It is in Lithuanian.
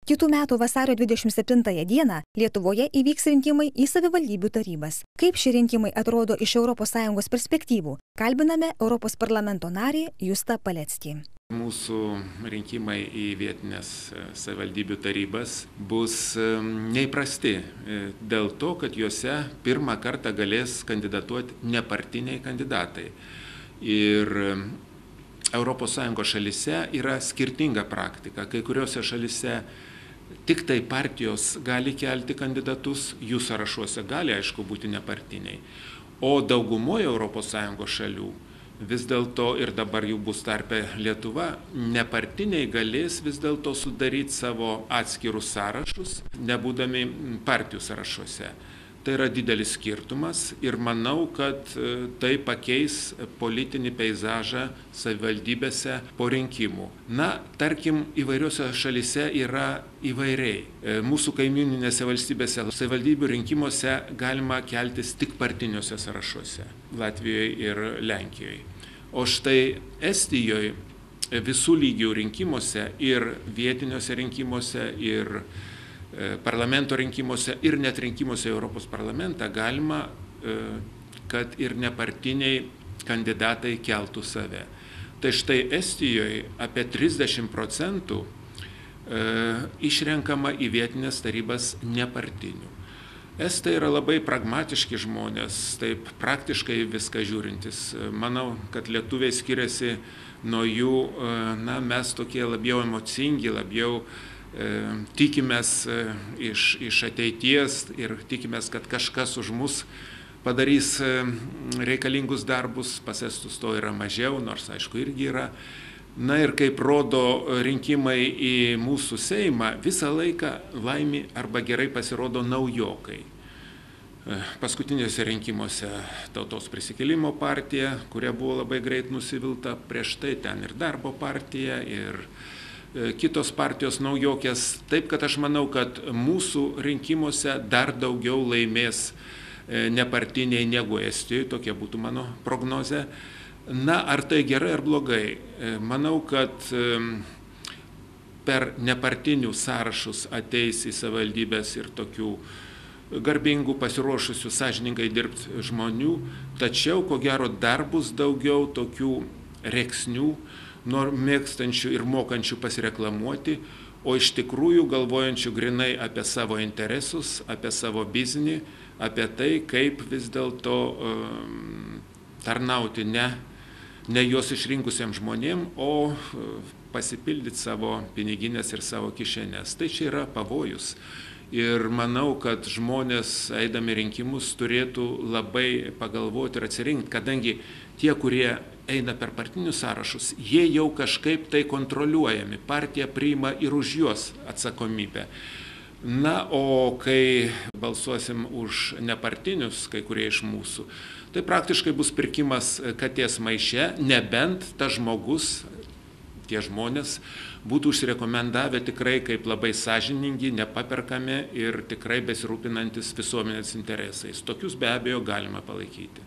Kitų metų vasario 27 dieną Lietuvoje įvyks rinkimai į savivaldybių tarybas. Kaip šie rinkimai atrodo iš ES perspektyvų? Kalbiname Europos parlamento narį Justą Paleckį. Mūsų rinkimai į vietinės savivaldybių tarybas bus neįprasti dėl to, kad juose pirmą kartą galės kandidatuoti nepartiniai kandidatai. Ir ES šalyse yra skirtinga praktika. Kai kuriuose šalyse tik tai partijos gali kelti kandidatus, jų sąrašuose gali, aišku, būti nepartiniai. O daugumoje ES šalių vis dėlto, ir dabar jų bus tarpe Lietuva, nepartiniai galės vis dėlto sudaryti savo atskirus sąrašus, nebūdami partijų sąrašuose. Tai yra didelis skirtumas ir manau, kad tai pakeis politinį peizažą savivaldybėse po rinkimų. Na, tarkim, įvairiuose šalyse yra įvairiai. Mūsų kaimyninėse valstybėse savivaldybių rinkimuose galima keltis tik partiniuose sąrašuose – Latvijoje ir Lenkijoje. O štai Estijoje visų lygių rinkimuose ir vietiniuose rinkimuose ir parlamento rinkimuose ir net rinkimuose į Europos parlamentą galima, kad ir nepartiniai kandidatai keltų save. Tai štai Estijoje apie 30% išrenkama į vietinės tarybas nepartinių. Estai yra labai pragmatiški žmonės, taip praktiškai viską žiūrintis. Manau, kad lietuviai skiriasi nuo jų, na, mes tokie labiau emocingi, labiau tikimės iš ateities ir tikimės, kad kažkas už mus padarys reikalingus darbus, pas estus to yra mažiau, nors aišku irgi yra. Na ir kaip rodo rinkimai į mūsų Seimą, visą laiką laimi arba gerai pasirodo naujokai. Paskutiniuose rinkimuose Tautos prisikėlimo partija, kuria buvo labai greit nusivilta, prieš tai ten ir Darbo partija, ir kitos partijos naujokės. Taip, kad aš manau, kad mūsų rinkimuose dar daugiau laimės nepartiniai negu Estijoje, tokia būtų mano prognozė. Na, ar tai gerai ar blogai? Manau, kad per nepartinių sąrašus ateis į savivaldybės ir tokių garbingų, pasiruošusių sąžiningai dirbti žmonių, tačiau, ko gero, dar bus daugiau tokių reksnių, mėgstančių ir mokančių pasireklamuoti, o iš tikrųjų galvojančių grinai apie savo interesus, apie savo biznį, apie tai, kaip vis dėlto tarnauti ne juos išrinkusiems žmonėms, o pasipildyti savo piniginės ir savo kišenės. Tai čia yra pavojus. Ir manau, kad žmonės, eidami rinkimus, turėtų labai pagalvoti ir atsirinkti, kadangi tie, kurie eina per partinius sąrašus, jie jau kažkaip tai kontroliuojami. Partija priima ir už juos atsakomybę. Na, o kai balsuosim už nepartinius, kai kurie iš mūsų, tai praktiškai bus pirkimas katės maiše, nebent tas žmogus, tie žmonės būtų užsirekomendavę tikrai kaip labai sąžiningi, nepaperkami ir tikrai besirūpinantis visuomenės interesais. Tokius be abejo galima palaikyti.